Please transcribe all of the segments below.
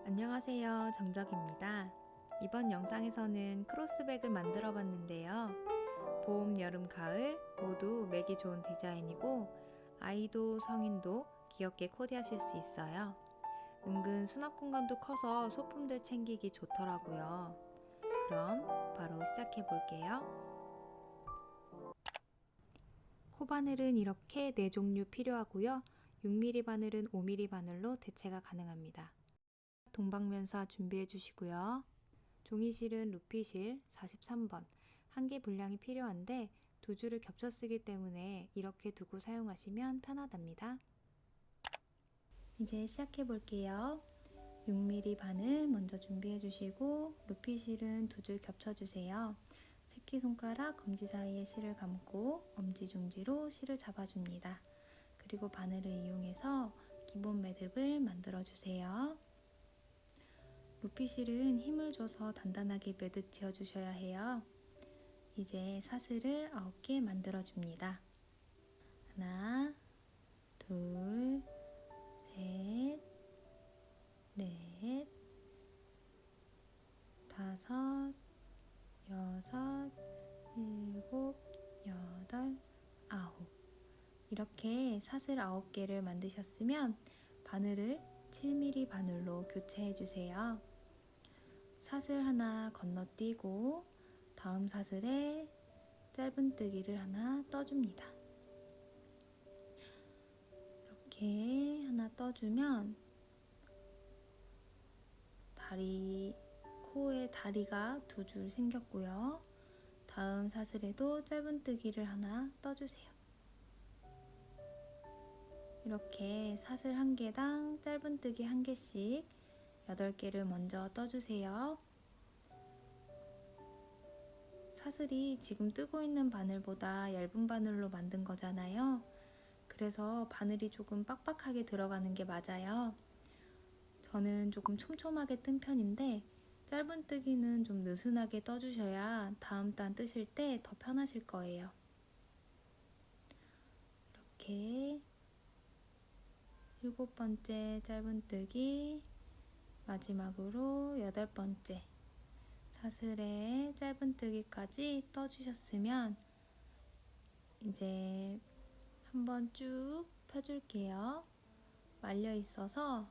안녕하세요, 정적입니다. 이번 영상에서는 크로스백을 만들어 봤는데요. 봄, 여름, 가을 모두 매기 좋은 디자인이고 아이도 성인도 귀엽게 코디하실 수 있어요. 은근 수납 공간도 커서 소품들 챙기기 좋더라고요. 그럼 바로 시작해 볼게요. 코바늘은 이렇게 4종류 필요하고요. 6mm 바늘은 5mm 바늘로 대체가 가능합니다. 동방면사 준비해 주시고요. 종이실은 루피실 43번 한 개 분량이 필요한데 두 줄을 겹쳐 쓰기 때문에 이렇게 두고 사용하시면 편하답니다. 이제 시작해 볼게요. 6mm 바늘 먼저 준비해 주시고 루피실은 두 줄 겹쳐 주세요. 새끼손가락, 검지 사이에 실을 감고 엄지중지로 실을 잡아줍니다. 그리고 바늘을 이용해서 기본 매듭을 만들어 주세요. 루피실은 힘을 줘서 단단하게 매듭 지어 주셔야 해요. 이제 사슬을 9개 만들어 줍니다. 하나, 둘, 셋, 넷, 다섯, 여섯, 일곱, 여덟, 아홉. 이렇게 사슬 9개를 만드셨으면 바늘을 7mm 바늘로 교체해 주세요. 사슬 하나 건너뛰고 다음 사슬에 짧은뜨기를 하나 떠줍니다. 이렇게 하나 떠주면 코에 다리가 두 줄 생겼고요. 다음 사슬에도 짧은뜨기를 하나 떠주세요. 이렇게 사슬 한 개당 짧은뜨기 한 개씩 8개를 먼저 떠주세요. 사슬이 지금 뜨고 있는 바늘보다 얇은 바늘로 만든 거잖아요. 그래서 바늘이 조금 빡빡하게 들어가는 게 맞아요. 저는 조금 촘촘하게 뜬 편인데 짧은뜨기는 좀 느슨하게 떠주셔야 다음 단 뜨실 때 더 편하실 거예요. 이렇게 7번째 짧은뜨기, 마지막으로 8번째 사슬에 짧은뜨기까지 떠주셨으면 이제 한번 쭉 펴줄게요. 말려 있어서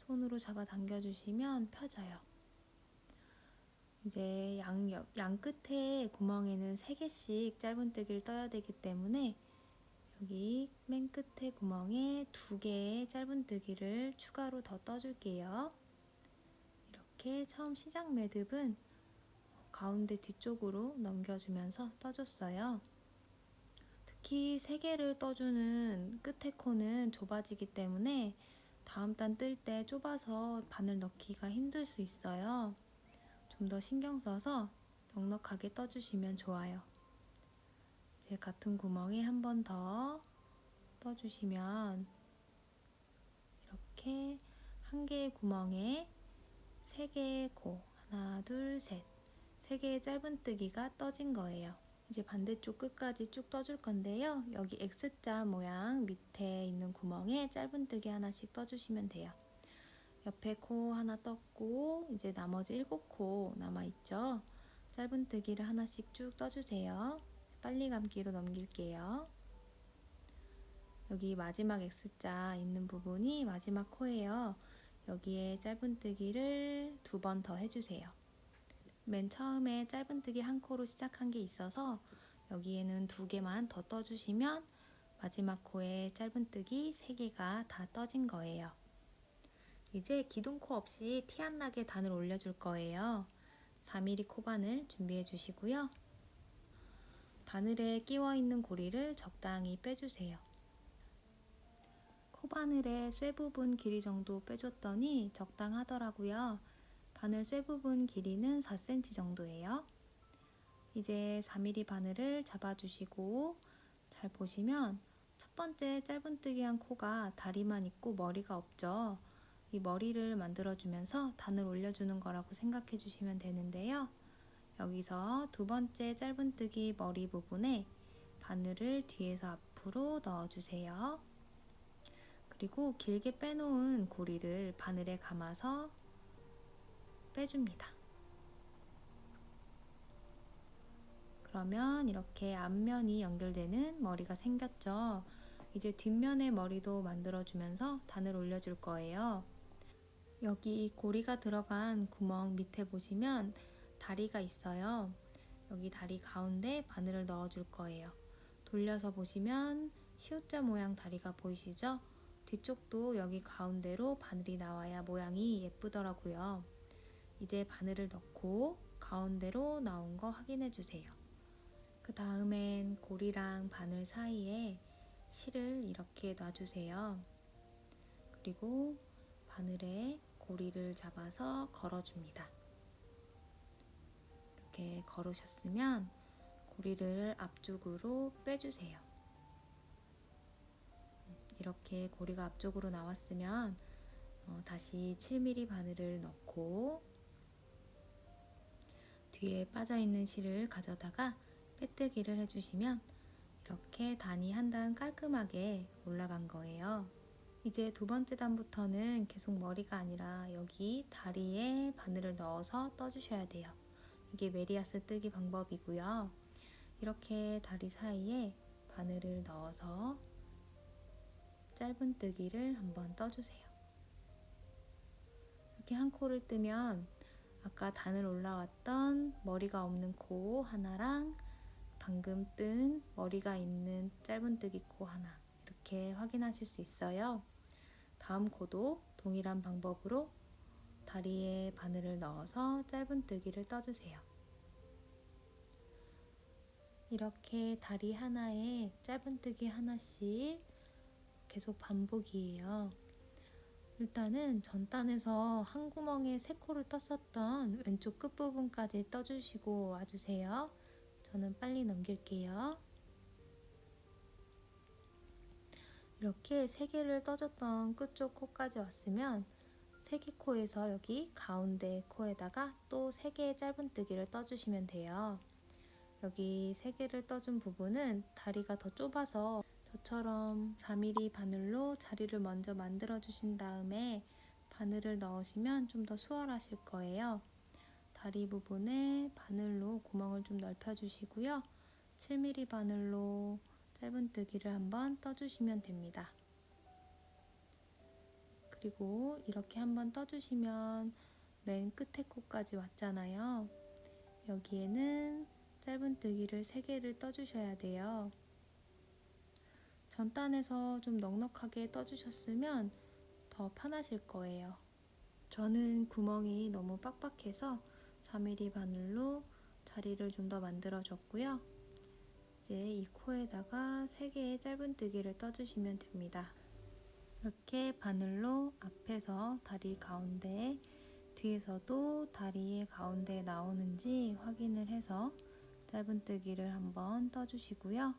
손으로 잡아 당겨주시면 펴져요. 이제 양 끝에 구멍에는 3개씩 짧은뜨기를 떠야 되기 때문에 여기 맨 끝에 구멍에 2개의 짧은뜨기를 추가로 더 떠줄게요. 이렇게 처음 시작 매듭은 가운데 뒤쪽으로 넘겨주면서 떠줬어요. 특히 3개를 떠주는 끝에 코는 좁아지기 때문에 다음 단 뜰 때 좁아서 바늘 넣기가 힘들 수 있어요. 좀 더 신경 써서 넉넉하게 떠주시면 좋아요. 이제 같은 구멍에 한 번 더 떠주시면 이렇게 한 개의 구멍에 3개의 코, 하나, 둘, 셋, 3개의 짧은뜨기가 떠진 거예요. 이제 반대쪽 끝까지 쭉 떠줄 건데요. 여기 X자 모양 밑에 있는 구멍에 짧은뜨기 하나씩 떠주시면 돼요. 옆에 코 하나 떴고 이제 나머지 7코 남아있죠. 짧은뜨기를 하나씩 쭉 떠주세요. 빨리 감기로 넘길게요. 여기 마지막 X자 있는 부분이 마지막 코예요. 여기에 짧은뜨기를 2번 더 해주세요. 맨 처음에 짧은뜨기 한 코로 시작한 게 있어서 여기에는 2개만 더 떠주시면 마지막 코에 짧은뜨기 3개가 다 떠진 거예요. 이제 기둥코 없이 티 안 나게 단을 올려줄 거예요. 4mm 코바늘 준비해 주시고요. 바늘에 끼워 있는 고리를 적당히 빼주세요. 코바늘의 쇠 부분 길이 정도 빼줬더니 적당하더라고요. 바늘 쇠 부분 길이는 4cm 정도예요. 이제 4mm 바늘을 잡아주시고 잘 보시면 첫 번째 짧은뜨기 한 코가 다리만 있고 머리가 없죠. 이 머리를 만들어주면서 단을 올려주는 거라고 생각해 주시면 되는데요. 여기서 두 번째 짧은뜨기 머리 부분에 바늘을 뒤에서 앞으로 넣어주세요. 그리고 길게 빼놓은 고리를 바늘에 감아서 빼줍니다. 그러면 이렇게 앞면이 연결되는 머리가 생겼죠. 이제 뒷면의 머리도 만들어주면서 단을 올려줄 거예요. 여기 고리가 들어간 구멍 밑에 보시면 다리가 있어요. 여기 다리 가운데 바늘을 넣어줄 거예요. 돌려서 보시면 시옷자 모양 다리가 보이시죠? 뒤쪽도 여기 가운데로 바늘이 나와야 모양이 예쁘더라고요. 이제 바늘을 넣고 가운데로 나온 거 확인해 주세요. 그 다음엔 고리랑 바늘 사이에 실을 이렇게 놔주세요. 그리고 바늘에 고리를 잡아서 걸어줍니다. 이렇게 걸으셨으면 고리를 앞쪽으로 빼주세요. 이렇게 고리가 앞쪽으로 나왔으면 다시 7mm 바늘을 넣고 뒤에 빠져있는 실을 가져다가 빼뜨기를 해주시면 이렇게 단이 한 단 깔끔하게 올라간 거예요. 이제 두 번째 단부터는 계속 머리가 아니라 여기 다리에 바늘을 넣어서 떠주셔야 돼요. 이게 메리아스 뜨기 방법이고요. 이렇게 다리 사이에 바늘을 넣어서 짧은 뜨기를 한번 떠주세요. 이렇게 한 코를 뜨면 아까 단을 올라왔던 머리가 없는 코 하나랑 방금 뜬 머리가 있는 짧은뜨기 코 하나 이렇게 확인하실 수 있어요. 다음 코도 동일한 방법으로 다리에 바늘을 넣어서 짧은뜨기를 떠주세요. 이렇게 다리 하나에 짧은뜨기 하나씩 계속 반복이에요. 일단은 전단에서 한 구멍에 3코를 떴었던 왼쪽 끝부분까지 떠주시고 와주세요. 저는 빨리 넘길게요. 이렇게 3개를 떠줬던 끝쪽 코까지 왔으면 3개 코에서 여기 가운데 코에다가 또 3개의 짧은뜨기를 떠주시면 돼요. 여기 3개를 떠준 부분은 다리가 더 좁아서 저처럼 4mm 바늘로 자리를 먼저 만들어 주신 다음에 바늘을 넣으시면 좀 더 수월하실 거예요. 다리 부분에 바늘로 구멍을 좀 넓혀 주시고요. 7mm 바늘로 짧은뜨기를 한번 떠주시면 됩니다. 그리고 이렇게 한번 떠주시면 맨 끝에 코까지 왔잖아요. 여기에는 짧은뜨기를 3개를 떠주셔야 돼요. 전단에서 좀 넉넉하게 떠주셨으면 더 편하실 거예요. 저는 구멍이 너무 빡빡해서 4mm 바늘로 자리를 좀 더 만들어 줬고요. 이제 이 코에다가 3개의 짧은뜨기를 떠주시면 됩니다. 이렇게 바늘로 앞에서 다리 가운데, 뒤에서도 다리의 가운데 나오는지 확인을 해서 짧은뜨기를 한번 떠주시고요.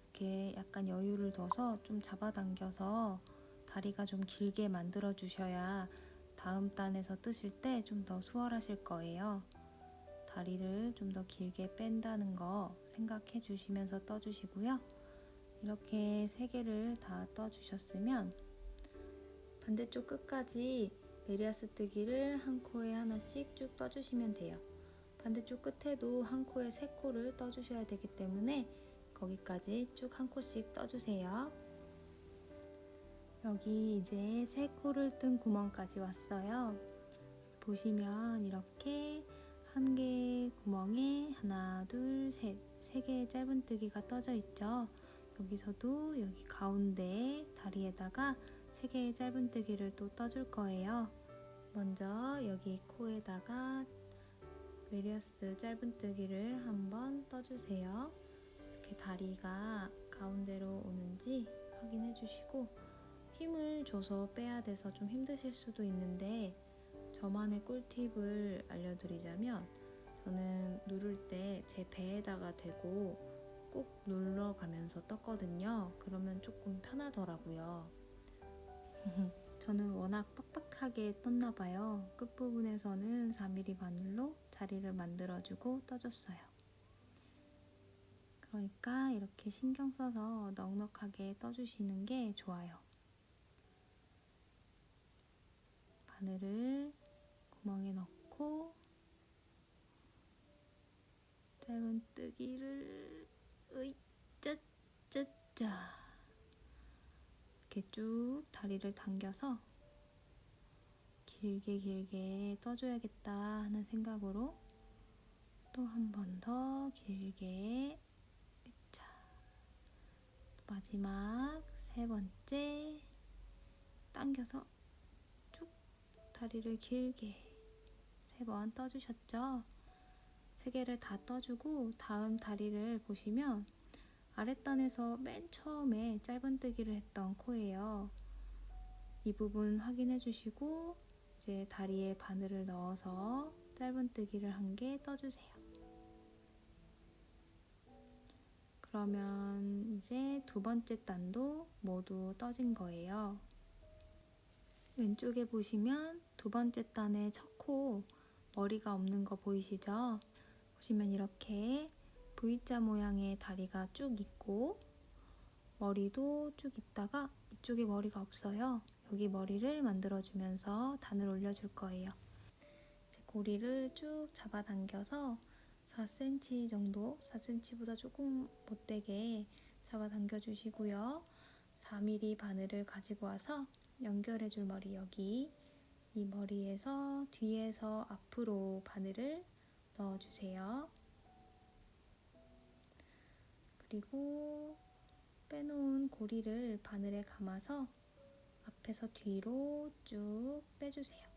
이렇게 약간 여유를 둬서 좀 잡아당겨서 다리가 좀 길게 만들어 주셔야 다음 단에서 뜨실 때 좀 더 수월하실 거예요. 다리를 좀 더 길게 뺀다는 거 생각해 주시면서 떠주시고요. 이렇게 3개를 다 떠주셨으면 반대쪽 끝까지 메리아스 뜨기를 한 코에 하나씩 쭉 떠주시면 돼요. 반대쪽 끝에도 한 코에 3코를 떠주셔야 되기 때문에 거기까지 쭉 한 코씩 떠주세요. 여기 이제 3코를 뜬 구멍까지 왔어요. 보시면 이렇게 한 개의 구멍에 하나, 둘, 셋, 3개의 짧은뜨기가 떠져 있죠. 여기서도 여기 가운데 다리에다가 3개의 짧은뜨기를 또 떠줄 거예요. 먼저 여기 코에다가 메리아스 짧은뜨기를 한번 떠주세요. 이렇게 다리가 가운데로 오는지 확인해 주시고 힘을 줘서 빼야 돼서 좀 힘드실 수도 있는데 저만의 꿀팁을 알려드리자면 저는 누를 때 제 배에다가 대고 꾹 눌러가면서 떴거든요. 그러면 조금 편하더라고요. 저는 워낙 빡빡하게 떴나봐요. 끝부분에서는 4mm 바늘로 자리를 만들어주고 떠줬어요. 그러니까 이렇게 신경 써서 넉넉하게 떠주시는 게 좋아요. 바늘을 구멍에 넣고 짧은뜨기를 짜짜짜 이렇게 쭉 다리를 당겨서 길게 떠줘야겠다 하는 생각으로 또 한 번 더 길게. 자, 마지막 세 번째 당겨서 쭉 다리를 길게 3번 떠주셨죠? 3개를 다 떠주고 다음 다리를 보시면 아랫단에서 맨 처음에 짧은뜨기를 했던 코예요. 이 부분 확인해 주시고 이제 다리에 바늘을 넣어서 짧은뜨기를 한 개 떠주세요. 그러면 이제 두 번째 단도 모두 떠진 거예요. 왼쪽에 보시면 두 번째 단의 첫 코 머리가 없는 거 보이시죠? 보시면 이렇게 V자 모양의 다리가 쭉 있고 머리도 쭉 있다가 이쪽에 머리가 없어요. 여기 머리를 만들어주면서 단을 올려줄 거예요. 고리를 쭉 잡아당겨서 4cm 정도, 4cm보다 조금 못되게 잡아당겨 주시고요. 4mm 바늘을 가지고 와서 연결해줄 머리 여기 이 머리에서 뒤에서 앞으로 바늘을 넣어주세요. 그리고 빼놓은 고리를 바늘에 감아서 앞에서 뒤로 쭉 빼주세요.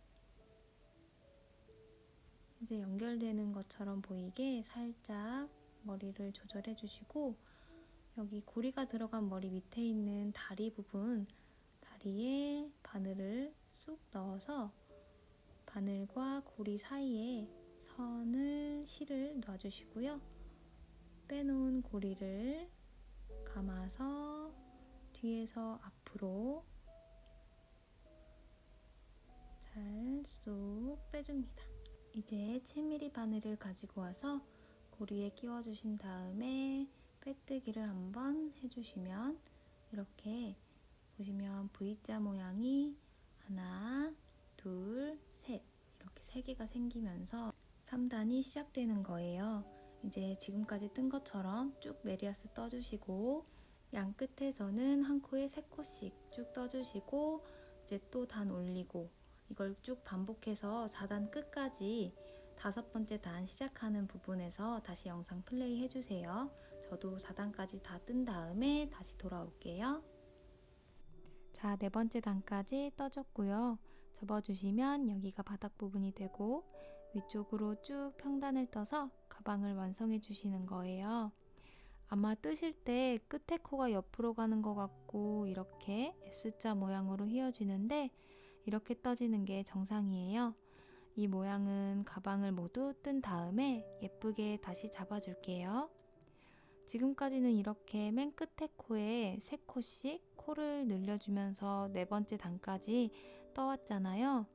이제 연결되는 것처럼 보이게 살짝 머리를 조절해 주시고 여기 고리가 들어간 머리 밑에 있는 다리 부분, 다리에 바늘을 쑥 넣어서 바늘과 고리 사이에 실을 놔주시고요. 빼놓은 고리를 감아서 뒤에서 앞으로 잘 쑥 빼줍니다. 이제 7mm 바늘을 가지고 와서 고리에 끼워주신 다음에 빼뜨기를 한번 해주시면 이렇게 보시면 V자 모양이 하나, 둘, 셋 이렇게 3개가 생기면서 3단이 시작되는 거예요. 이제 지금까지 뜬 것처럼 쭉 메리아스 떠주시고 양 끝에서는 한 코에 3코씩 쭉 떠주시고 이제 또 단 올리고 이걸 쭉 반복해서 4단 끝까지 5번째 단 시작하는 부분에서 다시 영상 플레이 해주세요. 저도 4단까지 다 뜬 다음에 다시 돌아올게요. 자, 4번째 단까지 떠줬고요. 접어주시면 여기가 바닥 부분이 되고 위쪽으로 쭉 평단을 떠서 가방을 완성해 주시는 거예요. 아마 뜨실 때 끝에 코가 옆으로 가는 것 같고 이렇게 S자 모양으로 휘어지는데 이렇게 떠지는 게 정상이에요. 이 모양은 가방을 모두 뜬 다음에 예쁘게 다시 잡아줄게요. 지금까지는 이렇게 맨 끝에 코에 3코씩 코를 늘려주면서 4번째 단까지 떠왔잖아요.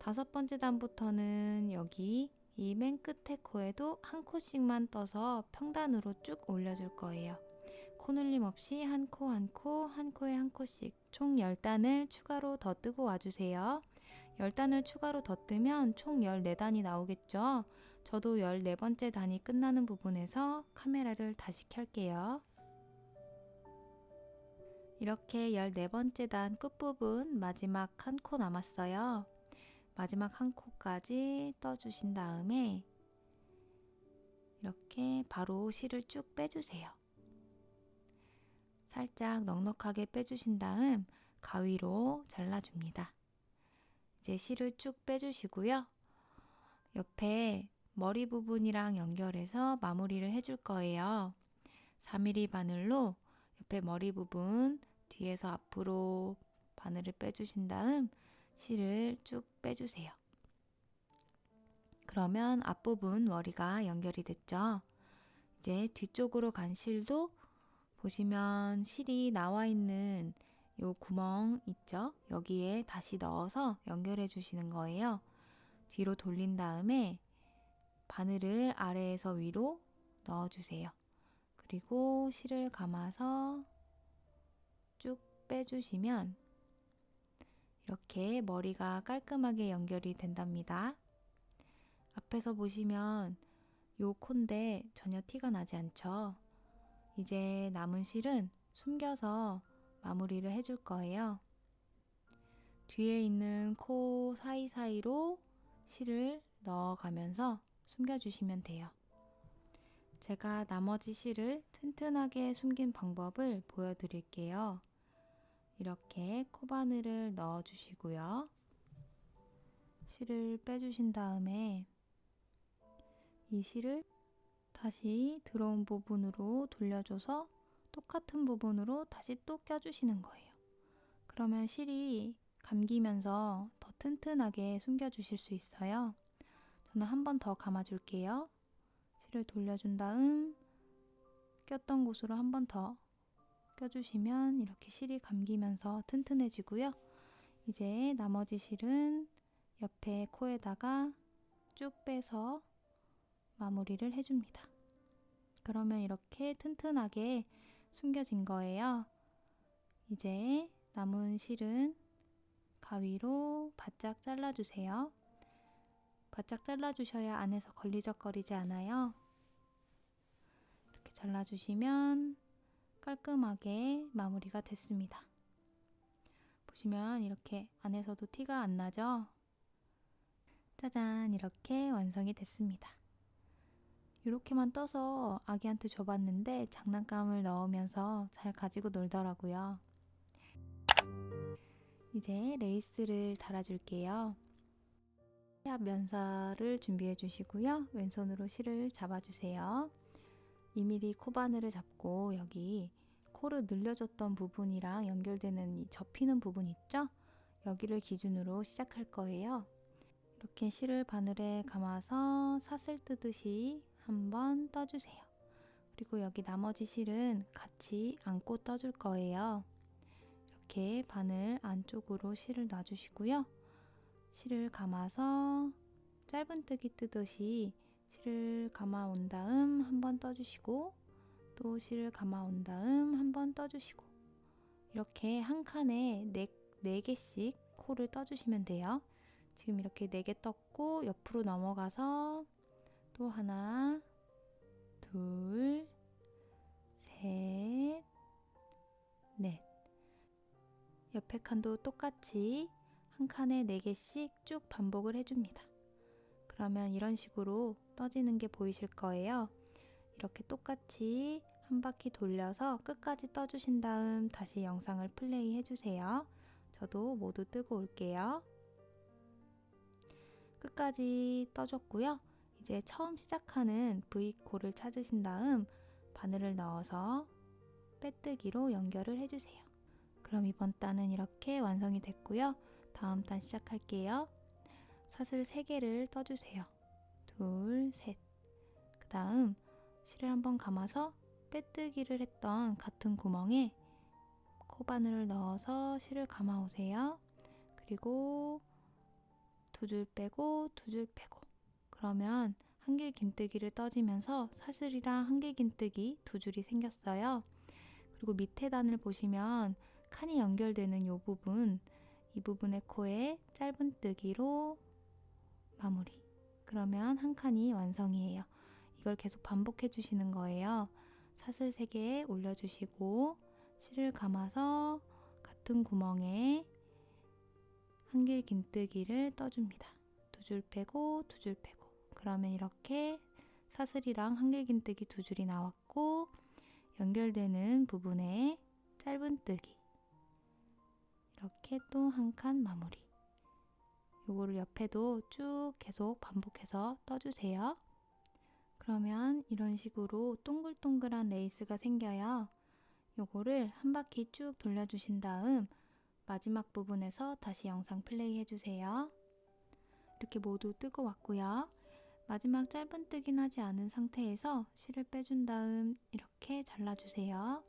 5번째 단부터는 여기 이 맨 끝에 코에도 한 코씩만 떠서 평단으로 쭉 올려줄 거예요. 코늘림 없이 한 코 한 코, 한 코에 한 코씩 총 10단을 추가로 더 뜨고 와주세요. 10단을 추가로 더 뜨면 총 14단이 나오겠죠? 저도 14번째 단이 끝나는 부분에서 카메라를 다시 켤게요. 이렇게 14번째 단 끝부분 마지막 한 코 남았어요. 마지막 한 코까지 떠주신 다음에 이렇게 바로 실을 쭉 빼주세요. 살짝 넉넉하게 빼주신 다음 가위로 잘라줍니다. 이제 실을 쭉 빼주시고요. 옆에 머리 부분이랑 연결해서 마무리를 해줄 거예요. 4mm 바늘로 옆에 머리 부분 뒤에서 앞으로 바늘을 빼주신 다음 실을 쭉 빼주세요. 그러면 앞부분 머리가 연결이 됐죠? 이제 뒤쪽으로 간 실도 보시면 실이 나와 있는 요 구멍 있죠? 여기에 다시 넣어서 연결해 주시는 거예요. 뒤로 돌린 다음에 바늘을 아래에서 위로 넣어주세요. 그리고 실을 감아서 쭉 빼주시면 이렇게 머리가 깔끔하게 연결이 된답니다. 앞에서 보시면 요 콘데 전혀 티가 나지 않죠? 이제 남은 실은 숨겨서 마무리를 해줄 거예요. 뒤에 있는 코 사이사이로 실을 넣어가면서 숨겨주시면 돼요. 제가 나머지 실을 튼튼하게 숨긴 방법을 보여드릴게요. 이렇게 코바늘을 넣어주시고요. 실을 빼주신 다음에 이 실을 다시 들어온 부분으로 돌려줘서 똑같은 부분으로 다시 또 껴주시는 거예요. 그러면 실이 감기면서 더 튼튼하게 숨겨주실 수 있어요. 저는 한 번 더 감아줄게요. 실을 돌려준 다음 꼈던 곳으로 한 번 더 껴주시면 이렇게 실이 감기면서 튼튼해지고요. 이제 나머지 실은 옆에 코에다가 쭉 빼서 마무리를 해줍니다. 그러면 이렇게 튼튼하게 숨겨진 거예요. 이제 남은 실은 가위로 바짝 잘라주세요. 바짝 잘라주셔야 안에서 걸리적거리지 않아요. 이렇게 잘라주시면 깔끔하게 마무리가 됐습니다. 보시면 이렇게 안에서도 티가 안 나죠? 짜잔, 이렇게 완성이 됐습니다. 이렇게만 떠서 아기한테 줘봤는데 장난감을 넣으면서 잘 가지고 놀더라고요. 이제 레이스를 달아줄게요. 합 면사를 준비해 주시고요. 왼손으로 실을 잡아주세요. 2mm 코바늘을 잡고 여기 코를 늘려줬던 부분이랑 연결되는 이 접히는 부분 있죠? 여기를 기준으로 시작할 거예요. 이렇게 실을 바늘에 감아서 사슬 뜨듯이 한번 떠주세요. 그리고 여기 나머지 실은 같이 안고 떠줄 거예요. 이렇게 바늘 안쪽으로 실을 놔주시고요. 실을 감아서 짧은뜨기 뜨듯이 실을 감아 온 다음 한번 떠주시고 또 실을 감아 온 다음 한번 떠주시고 이렇게 한 칸에 4개씩 코를 떠주시면 돼요. 지금 이렇게 4개 떴고 옆으로 넘어가서 또 하나, 둘, 셋, 넷. 옆에 칸도 똑같이 한 칸에 4개씩 쭉 반복을 해줍니다. 그러면 이런 식으로 떠지는 게 보이실 거예요. 이렇게 똑같이 한 바퀴 돌려서 끝까지 떠주신 다음 다시 영상을 플레이 해주세요. 저도 모두 뜨고 올게요. 끝까지 떠줬고요. 이제 처음 시작하는 V코를 찾으신 다음 바늘을 넣어서 빼뜨기로 연결을 해주세요. 그럼 이번 단은 이렇게 완성이 됐고요. 다음 단 시작할게요. 사슬 3개를 떠주세요. 둘, 셋. 그 다음 실을 한번 감아서 빼뜨기를 했던 같은 구멍에 코바늘을 넣어서 실을 감아 오세요. 그리고 2줄 빼고 2줄 빼고 그러면 한길 긴뜨기를 떠지면서 사슬이랑 한길 긴뜨기 2줄이 생겼어요. 그리고 밑에 단을 보시면 칸이 연결되는 이 부분, 이 부분의 코에 짧은뜨기로 마무리. 그러면 한 칸이 완성이에요. 이걸 계속 반복해 주시는 거예요. 사슬 3개 올려주시고 실을 감아서 같은 구멍에 한길 긴뜨기를 떠줍니다. 2줄 빼고 2줄 빼고 그러면 이렇게 사슬이랑 한길 긴뜨기 2줄이 나왔고 연결되는 부분에 짧은뜨기 이렇게 또 한 칸 마무리. 요거를 옆에도 쭉 계속 반복해서 떠주세요. 그러면 이런 식으로 동글동글한 레이스가 생겨요. 요거를 한 바퀴 쭉 돌려주신 다음 마지막 부분에서 다시 영상 플레이 해주세요. 이렇게 모두 뜨고 왔고요. 마지막 짧은뜨기는 하지 않은 상태에서 실을 빼준 다음 이렇게 잘라주세요.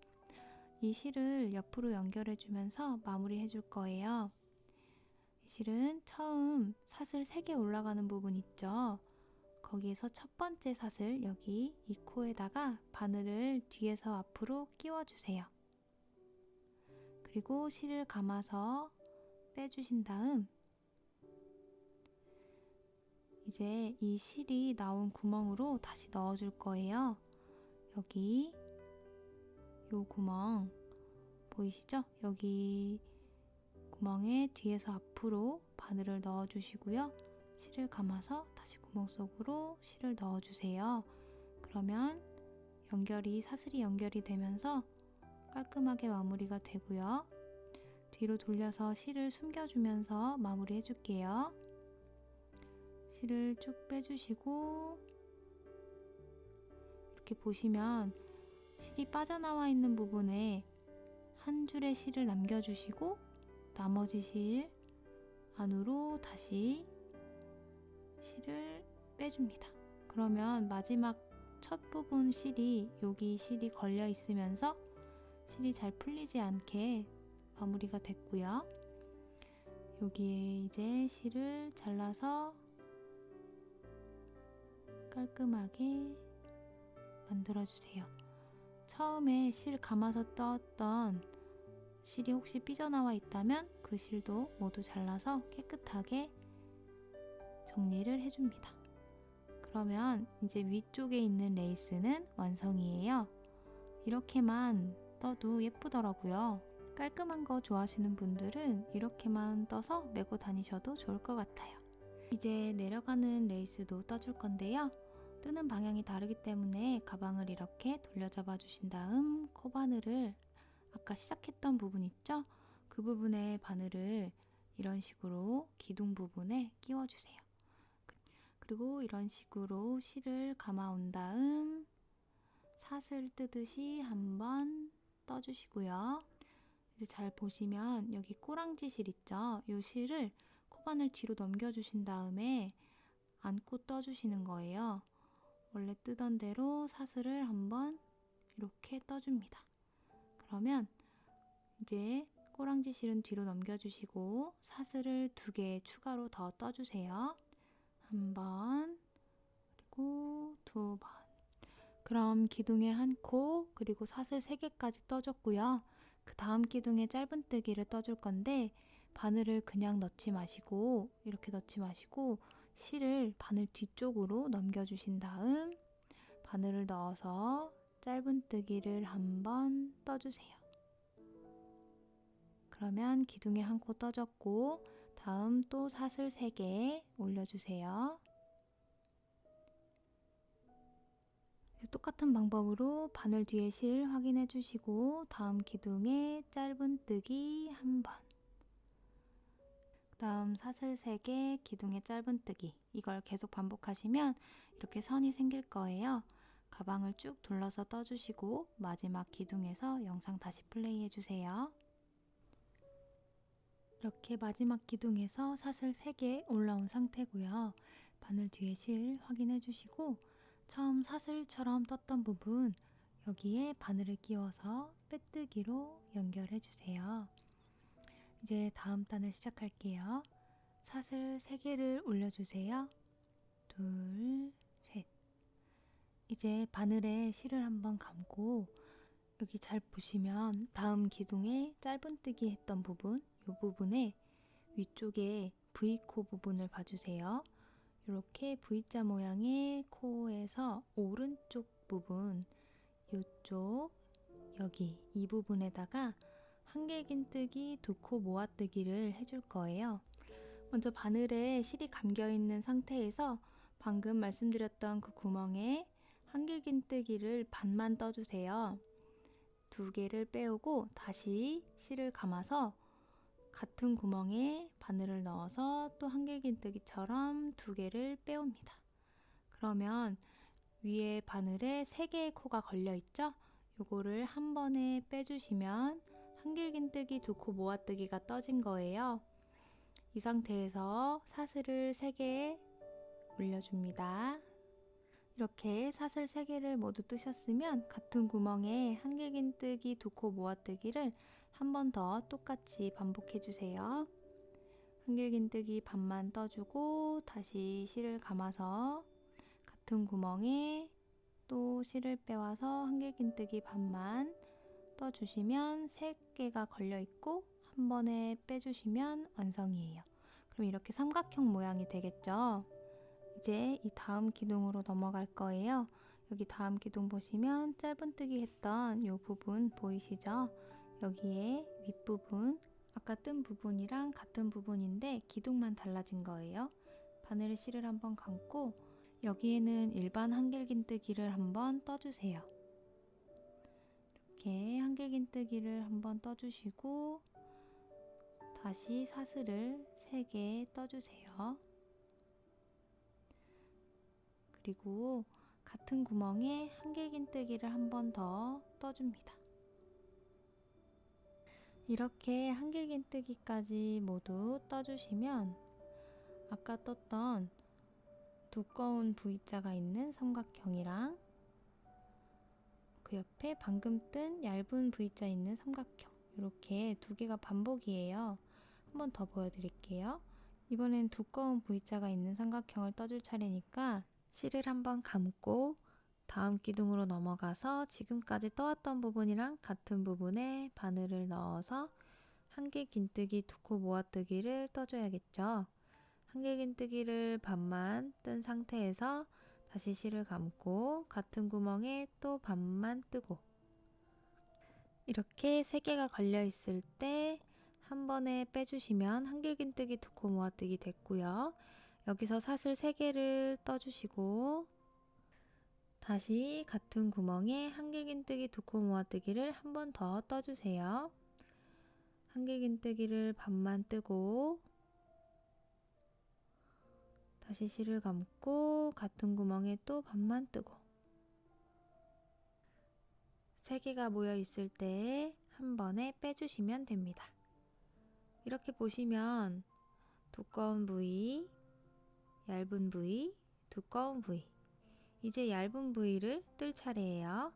이 실을 옆으로 연결해주면서 마무리 해줄 거예요. 이 실은 처음 사슬 3개 올라가는 부분 있죠? 거기에서 첫 번째 사슬 여기 이 코에다가 바늘을 뒤에서 앞으로 끼워주세요. 그리고 실을 감아서 빼주신 다음 이제 이 실이 나온 구멍으로 다시 넣어줄 거예요. 여기 요 구멍 보이시죠? 여기 구멍에 뒤에서 앞으로 바늘을 넣어주시고요. 실을 감아서 다시 구멍 속으로 실을 넣어주세요. 그러면 사슬이 연결이 되면서 깔끔하게 마무리가 되고요. 뒤로 돌려서 실을 숨겨주면서 마무리 해줄게요. 실을 쭉 빼주시고 이렇게 보시면 실이 빠져나와 있는 부분에 한 줄의 실을 남겨주시고 나머지 실 안으로 다시 실을 빼줍니다. 그러면 마지막 첫 부분 실이 여기 실이 걸려 있으면서 실이 잘 풀리지 않게 마무리가 됐고요. 여기에 이제 실을 잘라서 깔끔하게 만들어주세요. 처음에 실 감아서 떴던 실이 혹시 삐져나와 있다면 그 실도 모두 잘라서 깨끗하게 정리를 해줍니다. 그러면 이제 위쪽에 있는 레이스는 완성이에요. 이렇게만 떠도 예쁘더라고요. 깔끔한 거 좋아하시는 분들은 이렇게만 떠서 메고 다니셔도 좋을 것 같아요. 이제 내려가는 레이스도 떠줄 건데요. 뜨는 방향이 다르기 때문에 가방을 이렇게 돌려잡아 주신 다음 코바늘을 아까 시작했던 부분 있죠? 그 부분에 바늘을 이런 식으로 기둥 부분에 끼워주세요. 그리고 이런 식으로 실을 감아온 다음 사슬 뜨듯이 한번 떠주시고요. 이제 잘 보시면 여기 꼬랑지 실 있죠? 이 실을 코바늘 뒤로 넘겨주신 다음에 안고 떠주시는 거예요. 원래 뜨던 대로 사슬을 한번 이렇게 떠줍니다. 그러면 이제 꼬랑지 실은 뒤로 넘겨주시고 사슬을 2개 추가로 더 떠주세요. 1번 그리고 2번. 그럼 기둥에 1코 그리고 사슬 3개까지 떠줬고요. 그 다음 기둥에 짧은뜨기를 떠줄 건데 바늘을 그냥 넣지 마시고 이렇게 넣지 마시고 실을 바늘 뒤쪽으로 넘겨주신 다음 바늘을 넣어서 짧은뜨기를 한번 떠주세요. 그러면 기둥에 1코 떠졌고 다음 또 사슬 3개 올려주세요. 똑같은 방법으로 바늘 뒤에 실 확인해 주시고 다음 기둥에 짧은뜨기 1번 다음 사슬 3개 기둥에 짧은뜨기 이걸 계속 반복하시면 이렇게 선이 생길 거예요. 가방을 쭉 둘러서 떠주시고 마지막 기둥에서 영상 다시 플레이 해주세요. 이렇게 마지막 기둥에서 사슬 3개 올라온 상태고요. 바늘 뒤에 실 확인해 주시고 처음 사슬처럼 떴던 부분 여기에 바늘을 끼워서 빼뜨기로 연결해 주세요. 이제 다음 단을 시작할게요. 사슬 3개를 올려주세요. 2, 셋. 이제 바늘에 실을 한번 감고 여기 잘 보시면 다음 기둥에 짧은뜨기 했던 부분 이 부분에 위쪽에 V코 부분을 봐주세요. 이렇게 V자 모양의 코에서 오른쪽 부분 이쪽 여기 이 부분에다가 한길긴뜨기 2코 모아뜨기를 해줄 거예요. 먼저 바늘에 실이 감겨있는 상태에서 방금 말씀드렸던 그 구멍에 한길긴뜨기를 반만 떠주세요. 2개를 빼오고 다시 실을 감아서 같은 구멍에 바늘을 넣어서 또 한길긴뜨기처럼 2개를 빼옵니다. 그러면 위에 바늘에 3개의 코가 걸려있죠? 요거를 한 번에 빼주시면 한길긴뜨기 2코 모아뜨기가 떠진 거예요. 이 상태에서 사슬을 3개 올려줍니다. 이렇게 사슬 3개를 모두 뜨셨으면 같은 구멍에 한길긴뜨기 2코 모아뜨기를 한 번 더 똑같이 반복해주세요. 한길긴뜨기 반만 떠주고 다시 실을 감아서 같은 구멍에 또 실을 빼와서 한길긴뜨기 반만 떠주시면 3개가 걸려있고 한 번에 빼주시면 완성이에요. 그럼 이렇게 삼각형 모양이 되겠죠? 이제 이 다음 기둥으로 넘어갈 거예요. 여기 다음 기둥 보시면 짧은뜨기 했던 이 부분 보이시죠? 여기에 윗부분, 아까 뜬 부분이랑 같은 부분인데 기둥만 달라진 거예요. 바늘에 실을 한번 감고 여기에는 일반 한길긴뜨기를 한번 떠주세요. 이렇게 한길긴뜨기를 한번 떠주시고 다시 사슬을 3개 떠주세요. 그리고 같은 구멍에 한길긴뜨기를 한 번 더 떠줍니다. 이렇게 한길긴뜨기까지 모두 떠주시면 아까 떴던 두꺼운 V자가 있는 삼각형이랑 그 옆에 방금 뜬 얇은 V자 있는 삼각형, 이렇게 두 개가 반복이에요. 한 번 더 보여드릴게요. 이번엔 두꺼운 V자가 있는 삼각형을 떠줄 차례니까 실을 한번 감고 다음 기둥으로 넘어가서 지금까지 떠왔던 부분이랑 같은 부분에 바늘을 넣어서 한길긴뜨기 두 코 모아뜨기를 떠줘야겠죠. 한길긴뜨기를 반만 뜬 상태에서 다시 실을 감고 같은 구멍에 또 반만 뜨고 이렇게 3개가 걸려 있을 때 한 번에 빼주시면 한길긴뜨기 두 코 모아뜨기 됐고요. 여기서 사슬 3개를 떠주시고 다시 같은 구멍에 한길긴뜨기 두 코 모아뜨기를 한 번 더 떠주세요. 한길긴뜨기를 반만 뜨고 다시 실을 감고 같은 구멍에 또 반만 뜨고 3개가 모여 있을 때 한 번에 빼주시면 됩니다. 이렇게 보시면 두꺼운 부위, 얇은 부위, 두꺼운 부위, 이제 얇은 부위를 뜰 차례예요.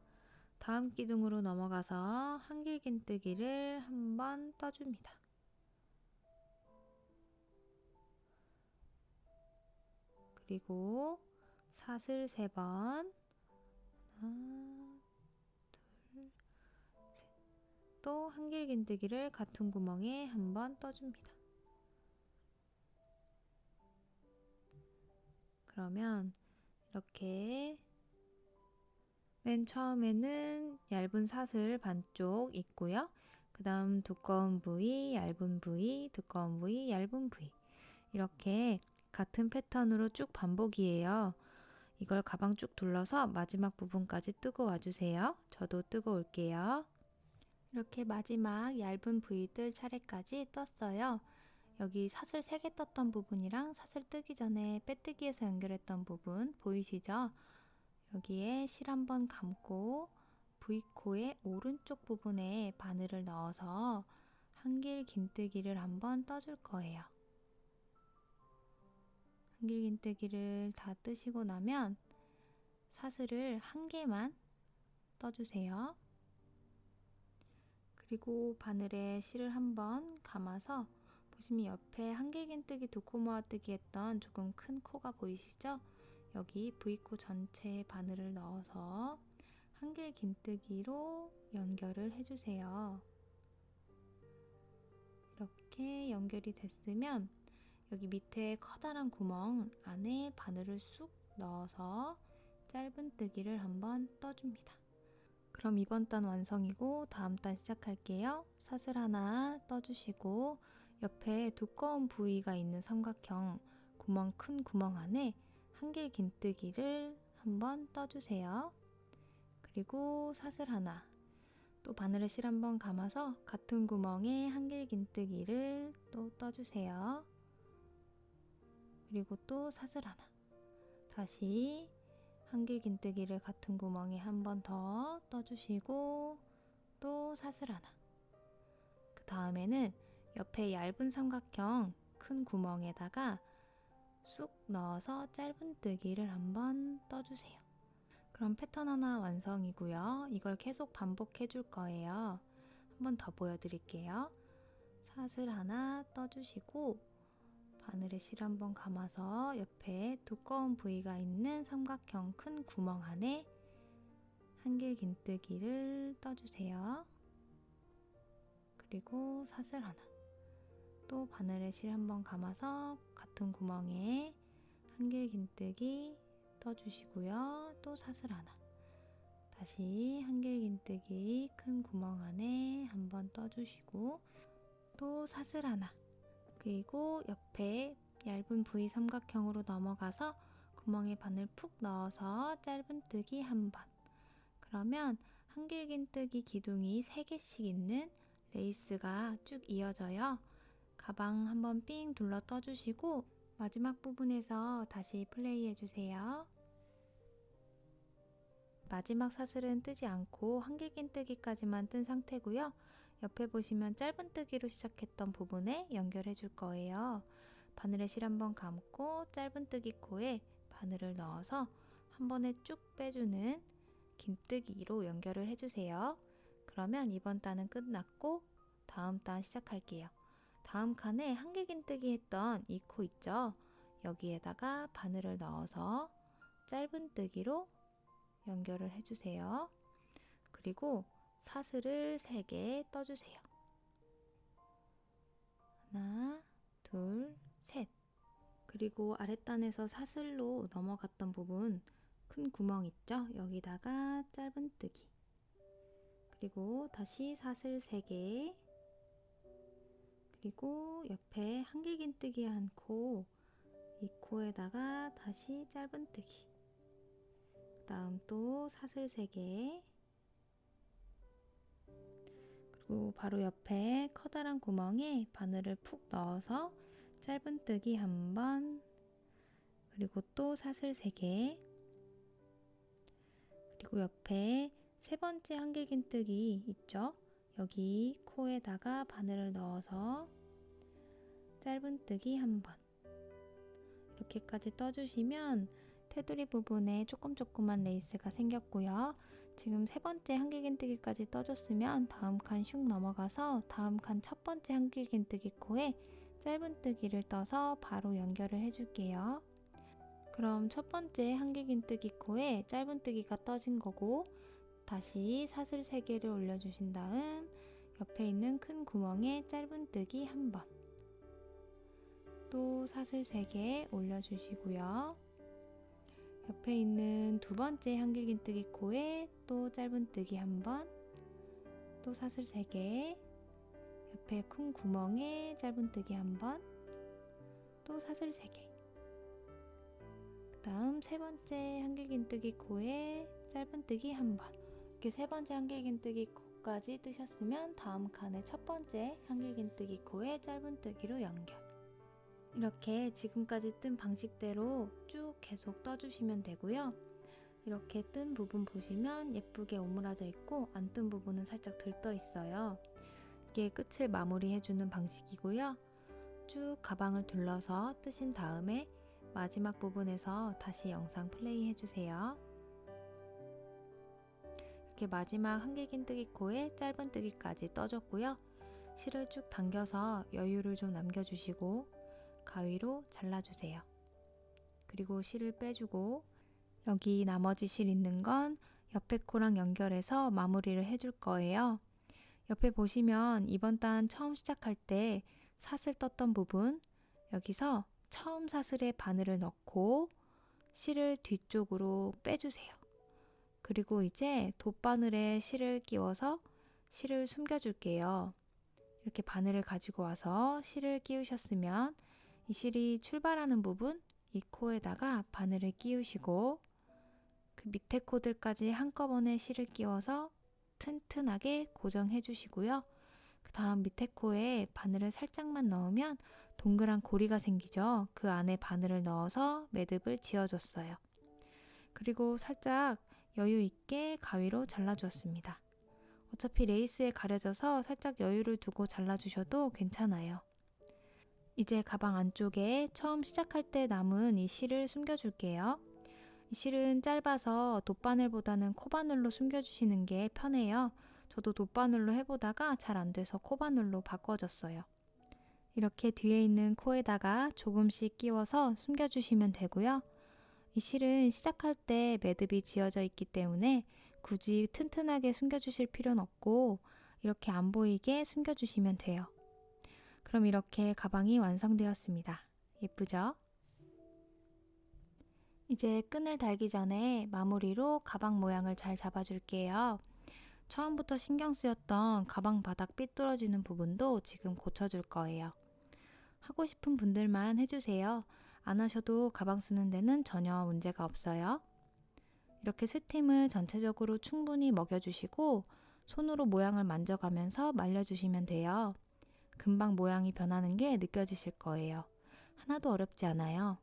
다음 기둥으로 넘어가서 한길긴뜨기를 한 번 떠줍니다. 그리고 사슬 3번, 하나, 둘, 셋, 또 한길긴뜨기를 같은 구멍에 한 번 떠줍니다. 그러면 이렇게 맨 처음에는 얇은 사슬 반쪽 있고요. 그 다음 두꺼운 부위, 얇은 부위, 두꺼운 부위, 얇은 부위, 이렇게 같은 패턴으로 쭉 반복이에요. 이걸 가방 쭉 둘러서 마지막 부분까지 뜨고 와주세요. 저도 뜨고 올게요. 이렇게 마지막 얇은 부위 뜰 차례까지 떴어요. 여기 사슬 3개 떴던 부분이랑 사슬 뜨기 전에 빼뜨기에서 연결했던 부분 보이시죠? 여기에 실 한번 감고 V코의 오른쪽 부분에 바늘을 넣어서 한길긴뜨기를 한번 떠줄 거예요. 한길긴뜨기를 다 뜨시고 나면 사슬을 1개만 떠주세요. 그리고 바늘에 실을 한번 감아서 보시면 옆에 한길긴뜨기 두 코 모아뜨기 했던 조금 큰 코가 보이시죠? 여기 V코 전체에 바늘을 넣어서 한길긴뜨기로 연결을 해주세요. 이렇게 연결이 됐으면 여기 밑에 커다란 구멍 안에 바늘을 쑥 넣어서 짧은뜨기를 한번 떠줍니다. 그럼 이번 단 완성이고 다음 단 시작할게요. 사슬 하나 떠주시고 옆에 두꺼운 부위가 있는 삼각형 구멍, 큰 구멍 안에 한길긴뜨기를 한번 떠주세요. 그리고 사슬 하나, 또 바늘에 실 한번 감아서 같은 구멍에 한길긴뜨기를 또 떠주세요. 그리고 또 사슬 하나, 다시 한길긴뜨기를 같은 구멍에 한 번 더 떠주시고 또 사슬 하나. 그 다음에는 옆에 얇은 삼각형 큰 구멍에다가 쑥 넣어서 짧은뜨기를 한번 떠주세요. 그럼 패턴 하나 완성이고요. 이걸 계속 반복해 줄 거예요. 한 번 더 보여드릴게요. 사슬 하나 떠주시고 바늘에 실 한번 감아서 옆에 두꺼운 부위가 있는 삼각형 큰 구멍 안에 한길긴뜨기를 떠주세요. 그리고 사슬 하나. 또 바늘에 실 한번 감아서 같은 구멍에 한길긴뜨기 떠주시고요. 또 사슬 하나, 다시 한길긴뜨기 큰 구멍 안에 한번 떠주시고 또 사슬 하나, 그리고 옆에 얇은 V 삼각형으로 넘어가서 구멍에 바늘 푹 넣어서 짧은뜨기 한 번. 그러면 한길긴뜨기 기둥이 3개씩 있는 레이스가 쭉 이어져요. 가방 한번 삥 둘러 떠주시고 마지막 부분에서 다시 플레이 해주세요. 마지막 사슬은 뜨지 않고 한길긴뜨기까지만 뜬 상태고요. 옆에 보시면 짧은뜨기로 시작했던 부분에 연결해 줄 거예요. 바늘에 실 한번 감고 짧은뜨기 코에 바늘을 넣어서 한 번에 쭉 빼주는 긴뜨기로 연결을 해주세요. 그러면 이번 단은 끝났고 다음 단 시작할게요. 다음 칸에 한길긴뜨기 했던 이 코 있죠? 여기에다가 바늘을 넣어서 짧은뜨기로 연결을 해주세요. 그리고 사슬을 3개 떠주세요. 하나, 둘, 셋. 그리고 아랫단에서 사슬로 넘어갔던 부분 큰 구멍 있죠? 여기다가 짧은뜨기. 그리고 다시 사슬 3개. 그리고 옆에 한길긴뜨기 한 코, 이 코에다가 다시 짧은뜨기. 그 다음 또 사슬 3개. 그리고 바로 옆에 커다란 구멍에 바늘을 푹 넣어서 짧은뜨기 한 번, 그리고 또 사슬 3개. 그리고 옆에 3번째 한길긴뜨기 있죠? 여기 코에다가 바늘을 넣어서 짧은뜨기 한 번. 이렇게까지 떠주시면 테두리 부분에 조그만 레이스가 생겼고요. 지금 3번째 한길긴뜨기까지 떠줬으면 다음 칸 슉 넘어가서 다음 칸 첫 번째 한길긴뜨기 코에 짧은뜨기를 떠서 바로 연결을 해줄게요. 그럼 첫 번째 한길긴뜨기 코에 짧은뜨기가 떠진 거고 다시 사슬 3개를 올려주신 다음 옆에 있는 큰 구멍에 짧은뜨기 한 번, 또 사슬 3개 올려주시고요. 옆에 있는 두 번째 한길긴뜨기 코에 또 짧은뜨기 한 번, 또 사슬 3개, 옆에 큰 구멍에 짧은뜨기 한 번, 또 사슬 3개. 그 다음 3번째 한길긴뜨기 코에 짧은뜨기 한 번. 이렇게 3번째 한길긴뜨기 코까지 뜨셨으면 다음 칸의 첫 번째 한길긴뜨기 코에 짧은뜨기로 연결. 이렇게 지금까지 뜬 방식대로 쭉 계속 떠주시면 되고요. 이렇게 뜬 부분 보시면 예쁘게 오므라져 있고 안 뜬 부분은 살짝 들떠 있어요. 이게 끝을 마무리해주는 방식이고요. 쭉 가방을 둘러서 뜨신 다음에 마지막 부분에서 다시 영상 플레이 해주세요. 이렇게 마지막 한길긴뜨기 코에 짧은뜨기까지 떠줬고요. 실을 쭉 당겨서 여유를 좀 남겨주시고 가위로 잘라주세요. 그리고 실을 빼주고 여기 나머지 실 있는 건 옆에 코랑 연결해서 마무리를 해줄 거예요. 옆에 보시면 이번 단 처음 시작할 때 사슬 떴던 부분, 여기서 처음 사슬에 바늘을 넣고 실을 뒤쪽으로 빼주세요. 그리고 이제 돗바늘에 실을 끼워서 실을 숨겨줄게요. 이렇게 바늘을 가지고 와서 실을 끼우셨으면 이 실이 출발하는 부분, 이 코에다가 바늘을 끼우시고 그 밑에 코들까지 한꺼번에 실을 끼워서 튼튼하게 고정해 주시고요. 그 다음 밑에 코에 바늘을 살짝만 넣으면 동그란 고리가 생기죠. 그 안에 바늘을 넣어서 매듭을 지어줬어요. 그리고 살짝 여유 있게 가위로 잘라주었습니다. 어차피 레이스에 가려져서 살짝 여유를 두고 잘라주셔도 괜찮아요. 이제 가방 안쪽에 처음 시작할 때 남은 이 실을 숨겨줄게요. 이 실은 짧아서 돗바늘보다는 코바늘로 숨겨주시는 게 편해요. 저도 돗바늘로 해보다가 잘 안돼서 코바늘로 바꿔줬어요. 이렇게 뒤에 있는 코에다가 조금씩 끼워서 숨겨주시면 되고요. 이 실은 시작할 때 매듭이 지어져 있기 때문에 굳이 튼튼하게 숨겨주실 필요는 없고 이렇게 안 보이게 숨겨주시면 돼요. 그럼 이렇게 가방이 완성되었습니다. 예쁘죠? 이제 끈을 달기 전에 마무리로 가방 모양을 잘 잡아줄게요. 처음부터 신경 쓰였던 가방 바닥 삐뚤어지는 부분도 지금 고쳐줄 거예요. 하고 싶은 분들만 해주세요. 안 하셔도 가방 쓰는 데는 전혀 문제가 없어요. 이렇게 스팀을 전체적으로 충분히 먹여주시고 손으로 모양을 만져가면서 말려주시면 돼요. 금방 모양이 변하는 게 느껴지실 거예요. 하나도 어렵지 않아요.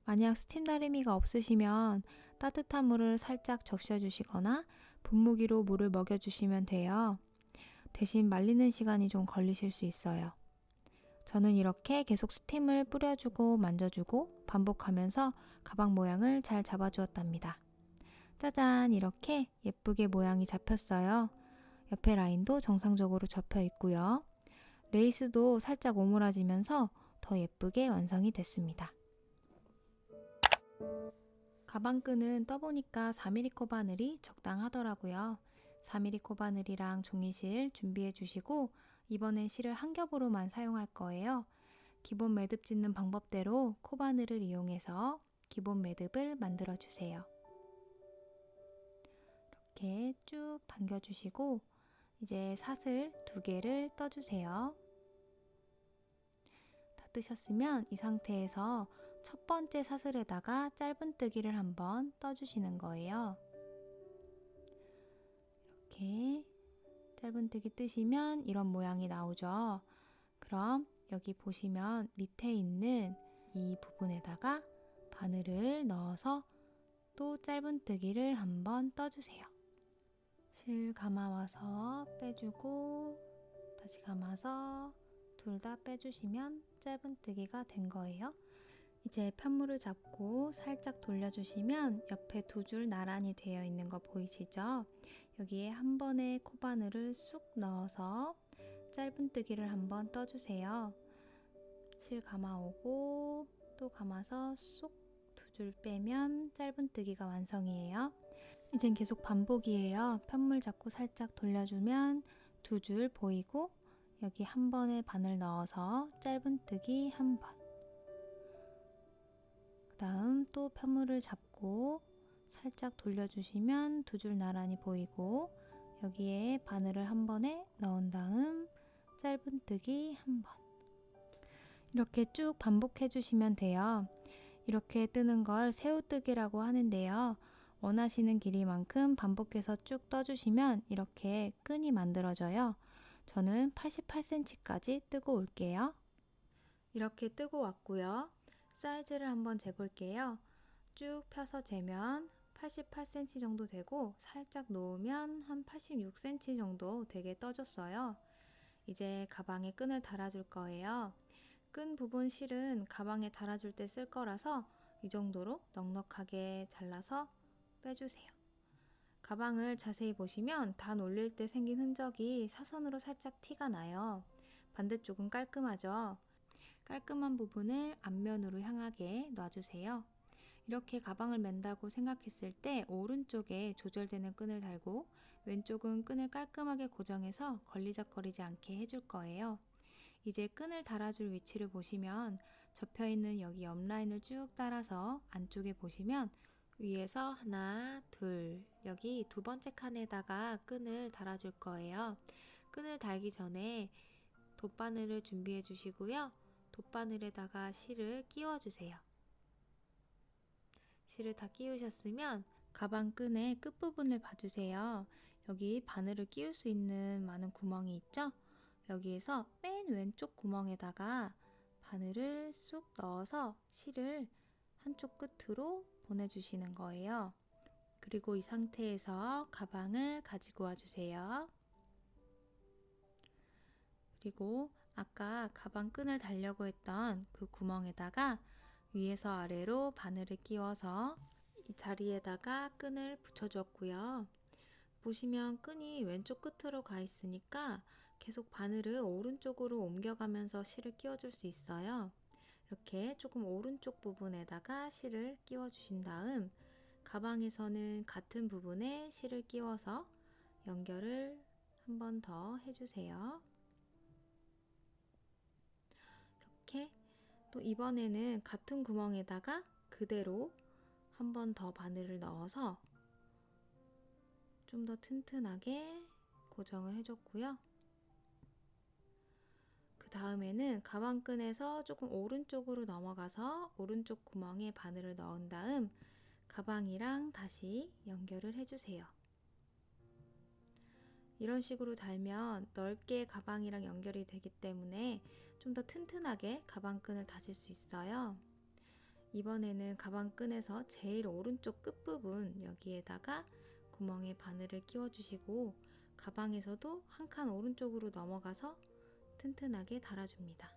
만약 스팀 다리미가 없으시면 따뜻한 물을 살짝 적셔주시거나 분무기로 물을 먹여주시면 돼요. 대신 말리는 시간이 좀 걸리실 수 있어요. 저는 이렇게 계속 스팀을 뿌려주고 만져주고 반복하면서 가방 모양을 잘 잡아주었답니다. 짜잔! 이렇게 예쁘게 모양이 잡혔어요. 옆에 라인도 정상적으로 접혀 있고요. 레이스도 살짝 오므라지면서 더 예쁘게 완성이 됐습니다. 가방끈은 떠보니까 4mm 코바늘이 적당하더라고요. 4mm 코바늘이랑 종이실 준비해 주시고 이번엔 실을 한 겹으로만 사용할 거예요. 기본 매듭 짓는 방법대로 코바늘을 이용해서 기본 매듭을 만들어 주세요. 이렇게 쭉 당겨 주시고 이제 사슬 2개를 떠주세요. 다 뜨셨으면 이 상태에서 첫 번째 사슬에다가 짧은뜨기를 한번 떠주시는 거예요. 이렇게 짧은뜨기 뜨시면 이런 모양이 나오죠. 그럼 여기 보시면 밑에 있는 이 부분에다가 바늘을 넣어서 또 짧은뜨기를 한번 떠주세요. 실 감아와서 빼주고 다시 감아서 둘 다 빼주시면 짧은뜨기가 된 거예요. 이제 편물을 잡고 살짝 돌려주시면 옆에 2줄 나란히 되어 있는 거 보이시죠? 여기에 한 번에 코바늘을 쑥 넣어서 짧은뜨기를 한번 떠주세요. 실 감아오고 또 감아서 쏙 2줄 빼면 짧은뜨기가 완성이에요. 이젠 계속 반복이에요. 편물 잡고 살짝 돌려주면 2줄 보이고 여기 한 번에 바늘 넣어서 짧은뜨기 한 번. 그 다음 또 편물을 잡고 살짝 돌려주시면 2줄 나란히 보이고 여기에 바늘을 한 번에 넣은 다음 짧은뜨기 한 번. 이렇게 쭉 반복해 주시면 돼요. 이렇게 뜨는 걸 새우뜨기라고 하는데요. 원하시는 길이만큼 반복해서 쭉 떠주시면 이렇게 끈이 만들어져요. 저는 88cm까지 뜨고 올게요. 이렇게 뜨고 왔고요. 사이즈를 한번 재볼게요. 쭉 펴서 재면 88cm 정도 되고 살짝 놓으면 한 86cm 정도 되게 떠졌어요. 이제 가방에 끈을 달아줄 거예요. 끈 부분 실은 가방에 달아줄 때 쓸 거라서 이 정도로 넉넉하게 잘라서 빼주세요. 가방을 자세히 보시면 단 올릴 때 생긴 흔적이 사선으로 살짝 티가 나요. 반대쪽은 깔끔하죠? 깔끔한 부분을 앞면으로 향하게 놔주세요. 이렇게 가방을 맨다고 생각했을 때 오른쪽에 조절되는 끈을 달고 왼쪽은 끈을 깔끔하게 고정해서 걸리적거리지 않게 해줄 거예요. 이제 끈을 달아줄 위치를 보시면 접혀있는 여기 옆라인을 쭉 따라서 안쪽에 보시면 위에서 하나, 둘, 여기 2번째 칸에다가 끈을 달아줄 거예요. 끈을 달기 전에 돗바늘을 준비해 주시고요. 돗바늘에다가 실을 끼워주세요. 실을 다 끼우셨으면 가방 끈의 끝부분을 봐주세요. 여기 바늘을 끼울 수 있는 많은 구멍이 있죠? 여기에서 맨 왼쪽 구멍에다가 바늘을 쑥 넣어서 실을 한쪽 끝으로 보내주시는 거예요. 그리고 이 상태에서 가방을 가지고 와주세요. 그리고 아까 가방 끈을 달려고 했던 그 구멍에다가 위에서 아래로 바늘을 끼워서 이 자리에다가 끈을 붙여줬고요. 보시면 끈이 왼쪽 끝으로 가 있으니까 계속 바늘을 오른쪽으로 옮겨가면서 실을 끼워줄 수 있어요. 이렇게 조금 오른쪽 부분에다가 실을 끼워주신 다음 가방에서는 같은 부분에 실을 끼워서 연결을 한 번 더 해주세요. 또 이번에는 같은 구멍에다가 그대로 한 번 더 바늘을 넣어서 좀 더 튼튼하게 고정을 해줬고요. 그 다음에는 가방끈에서 조금 오른쪽으로 넘어가서 오른쪽 구멍에 바늘을 넣은 다음 가방이랑 다시 연결을 해주세요. 이런 식으로 달면 넓게 가방이랑 연결이 되기 때문에 좀 더 튼튼하게 가방끈을 다실 수 있어요. 이번에는 가방끈에서 제일 오른쪽 끝부분 여기에다가 구멍에 바늘을 끼워주시고 가방에서도 한 칸 오른쪽으로 넘어가서 튼튼하게 달아줍니다.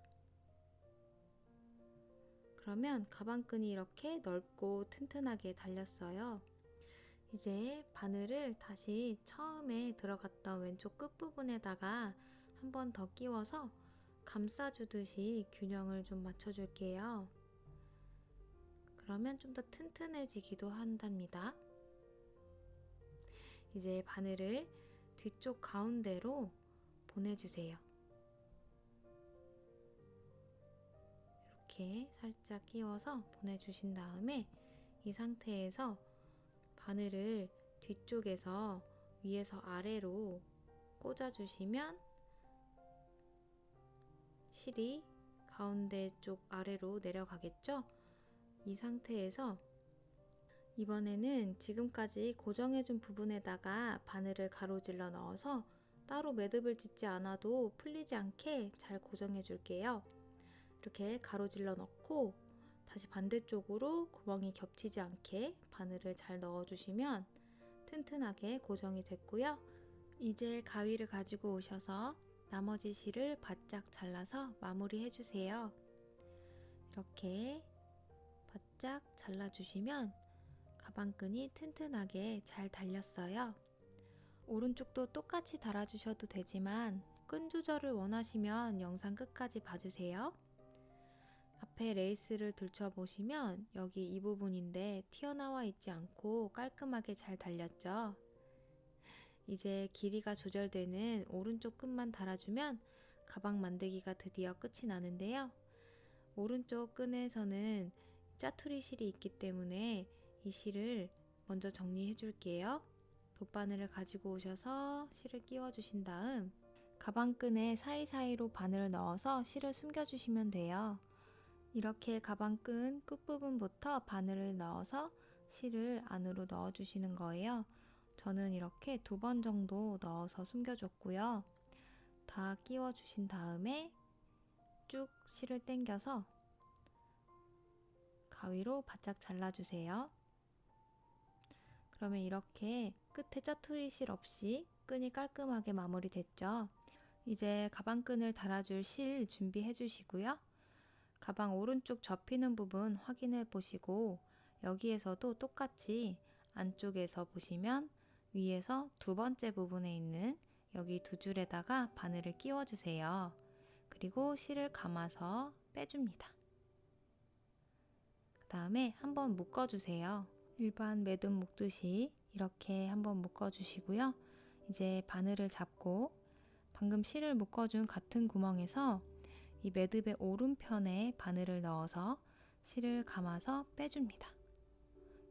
그러면 가방끈이 이렇게 넓고 튼튼하게 달렸어요. 이제 바늘을 다시 처음에 들어갔던 왼쪽 끝부분에다가 한 번 더 끼워서 감싸주듯이 균형을 좀 맞춰줄게요. 그러면 좀 더 튼튼해지기도 한답니다. 이제 바늘을 뒤쪽 가운데로 보내주세요. 이렇게 살짝 끼워서 보내주신 다음에 이 상태에서 바늘을 뒤쪽에서 위에서 아래로 꽂아주시면 실이 가운데 쪽 아래로 내려가겠죠? 이 상태에서 이번에는 지금까지 고정해준 부분에다가 바늘을 가로질러 넣어서 따로 매듭을 짓지 않아도 풀리지 않게 잘 고정해 줄게요. 이렇게 가로질러 넣고 다시 반대쪽으로 구멍이 겹치지 않게 바늘을 잘 넣어주시면 튼튼하게 고정이 됐고요. 이제 가위를 가지고 오셔서 나머지 실을 바짝 잘라서 마무리 해주세요. 이렇게 바짝 잘라주시면 가방끈이 튼튼하게 잘 달렸어요. 오른쪽도 똑같이 달아주셔도 되지만 끈 조절을 원하시면 영상 끝까지 봐주세요. 앞에 레이스를 들춰보시면 여기 이 부분인데 튀어나와 있지 않고 깔끔하게 잘 달렸죠. 이제 길이가 조절되는 오른쪽 끝만 달아주면 가방 만들기가 드디어 끝이 나는데요. 오른쪽 끈에서는 짜투리 실이 있기 때문에 이 실을 먼저 정리해 줄게요. 돗바늘을 가지고 오셔서 실을 끼워 주신 다음 가방끈에 사이사이로 바늘을 넣어서 실을 숨겨 주시면 돼요. 이렇게 가방끈 끝부분부터 바늘을 넣어서 실을 안으로 넣어 주시는 거예요. 저는 이렇게 2번 정도 넣어서 숨겨줬고요. 다 끼워 주신 다음에 쭉 실을 당겨서 가위로 바짝 잘라주세요. 그러면 이렇게 끝에 짜투리 실 없이 끈이 깔끔하게 마무리됐죠. 이제 가방끈을 달아줄 실 준비해 주시고요. 가방 오른쪽 접히는 부분 확인해 보시고 여기에서도 똑같이 안쪽에서 보시면 위에서 2번째 부분에 있는 여기 2줄에다가 바늘을 끼워 주세요. 그리고 실을 감아서 빼줍니다. 그 다음에 한번 묶어 주세요. 일반 매듭 묶듯이 이렇게 한번 묶어 주시고요. 이제 바늘을 잡고 방금 실을 묶어준 같은 구멍에서 이 매듭의 오른편에 바늘을 넣어서 실을 감아서 빼줍니다.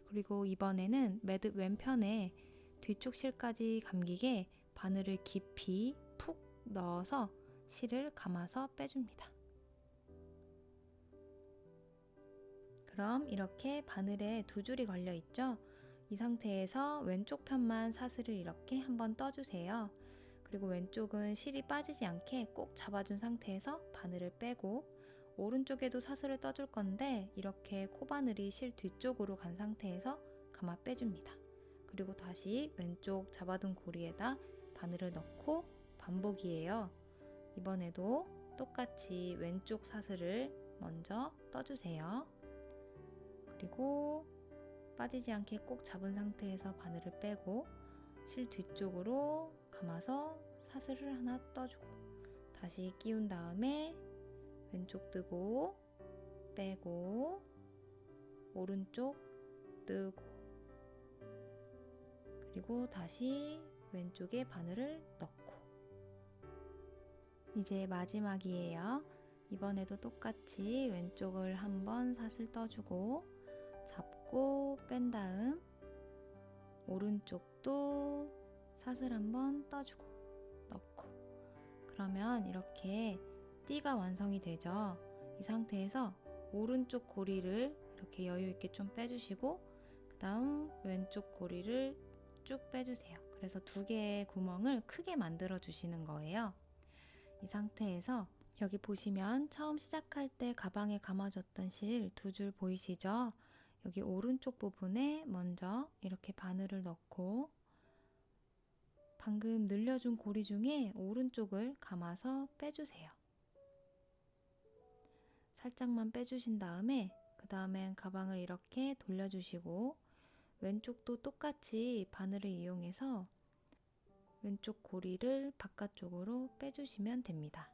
그리고 이번에는 매듭 왼편에 뒤쪽 실까지 감기게 바늘을 깊이 푹 넣어서 실을 감아서 빼줍니다. 그럼 이렇게 바늘에 2줄이 걸려 있죠? 이 상태에서 왼쪽 편만 사슬을 이렇게 한번 떠주세요. 그리고 왼쪽은 실이 빠지지 않게 꼭 잡아준 상태에서 바늘을 빼고 오른쪽에도 사슬을 떠줄 건데 이렇게 코바늘이 실 뒤쪽으로 간 상태에서 감아 빼줍니다. 그리고 다시 왼쪽 잡아둔 고리에다 바늘을 넣고 반복이에요. 이번에도 똑같이 왼쪽 사슬을 먼저 떠주세요. 그리고 빠지지 않게 꼭 잡은 상태에서 바늘을 빼고 실 뒤쪽으로 감아서 사슬을 하나 떠주고 다시 끼운 다음에 왼쪽 뜨고 빼고 오른쪽 뜨고 그리고 다시 왼쪽에 바늘을 넣고 이제 마지막이에요. 이번에도 똑같이 왼쪽을 한번 사슬 떠주고 잡고 뺀 다음 오른쪽도 사슬 한번 떠주고 넣고, 그러면 이렇게 띠가 완성이 되죠. 이 상태에서 오른쪽 고리를 이렇게 여유 있게 좀 빼주시고 그 다음 왼쪽 고리를 쭉 빼주세요. 그래서 두 개의 구멍을 크게 만들어 주시는 거예요. 이 상태에서 여기 보시면 처음 시작할 때 가방에 감아줬던 실 두 줄 보이시죠? 여기 오른쪽 부분에 먼저 이렇게 바늘을 넣고 방금 늘려준 고리 중에 오른쪽을 감아서 빼주세요. 살짝만 빼주신 다음에 그 다음엔 가방을 이렇게 돌려주시고 왼쪽도 똑같이 바늘을 이용해서 왼쪽 고리를 바깥쪽으로 빼주시면 됩니다.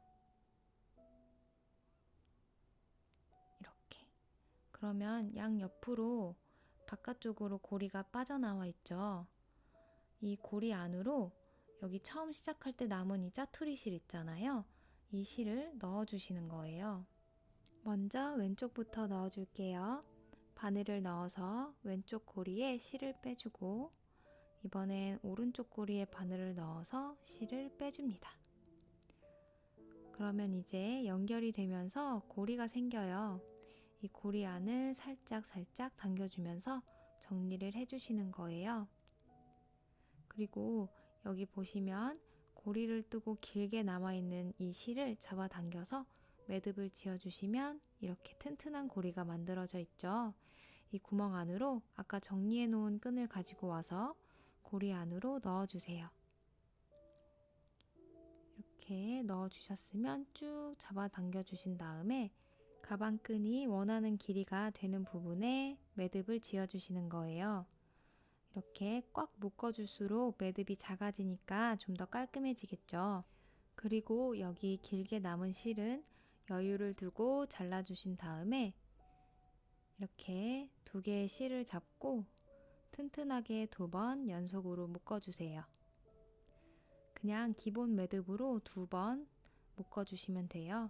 이렇게. 그러면 양옆으로 바깥쪽으로 고리가 빠져나와 있죠. 이 고리 안으로 여기 처음 시작할 때 남은 이 짜투리 실 있잖아요. 이 실을 넣어주시는 거예요. 먼저 왼쪽부터 넣어줄게요. 바늘을 넣어서 왼쪽 고리에 실을 빼주고 이번엔 오른쪽 고리에 바늘을 넣어서 실을 빼줍니다. 그러면 이제 연결이 되면서 고리가 생겨요. 이 고리 안을 살짝 당겨주면서 정리를 해주시는 거예요. 그리고 여기 보시면 고리를 뜨고 길게 남아있는 이 실을 잡아당겨서 매듭을 지어주시면 이렇게 튼튼한 고리가 만들어져 있죠. 이 구멍 안으로 아까 정리해 놓은 끈을 가지고 와서 고리 안으로 넣어주세요. 이렇게 넣어주셨으면 쭉 잡아당겨 주신 다음에 가방 끈이 원하는 길이가 되는 부분에 매듭을 지어주시는 거예요. 이렇게 꽉 묶어줄수록 매듭이 작아지니까 좀 더 깔끔해지겠죠. 그리고 여기 길게 남은 실은 여유를 두고 잘라주신 다음에 이렇게 두 개의 실을 잡고 튼튼하게 2번 연속으로 묶어주세요. 그냥 기본 매듭으로 2번 묶어주시면 돼요.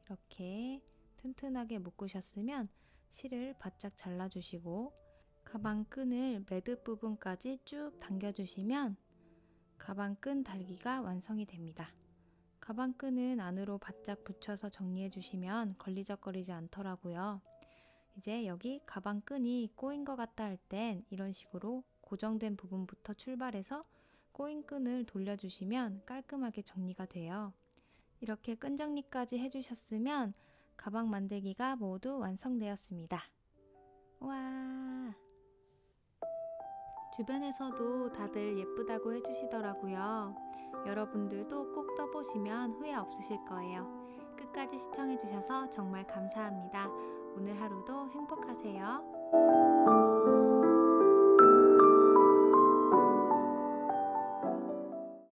이렇게 튼튼하게 묶으셨으면 실을 바짝 잘라주시고 가방 끈을 매듭 부분까지 쭉 당겨주시면 가방 끈 달기가 완성이 됩니다. 가방 끈은 안으로 바짝 붙여서 정리해 주시면 걸리적거리지 않더라고요. 이제 여기 가방 끈이 꼬인 것 같다 할 땐 이런 식으로 고정된 부분부터 출발해서 꼬인 끈을 돌려주시면 깔끔하게 정리가 돼요. 이렇게 끈 정리까지 해주셨으면 가방 만들기가 모두 완성되었습니다. 와! 주변에서도 다들 예쁘다고 해주시더라고요. 여러분들도 꼭 떠보시면 후회 없으실 거예요. 끝까지 시청해주셔서 정말 감사합니다. 오늘 하루도 행복하세요.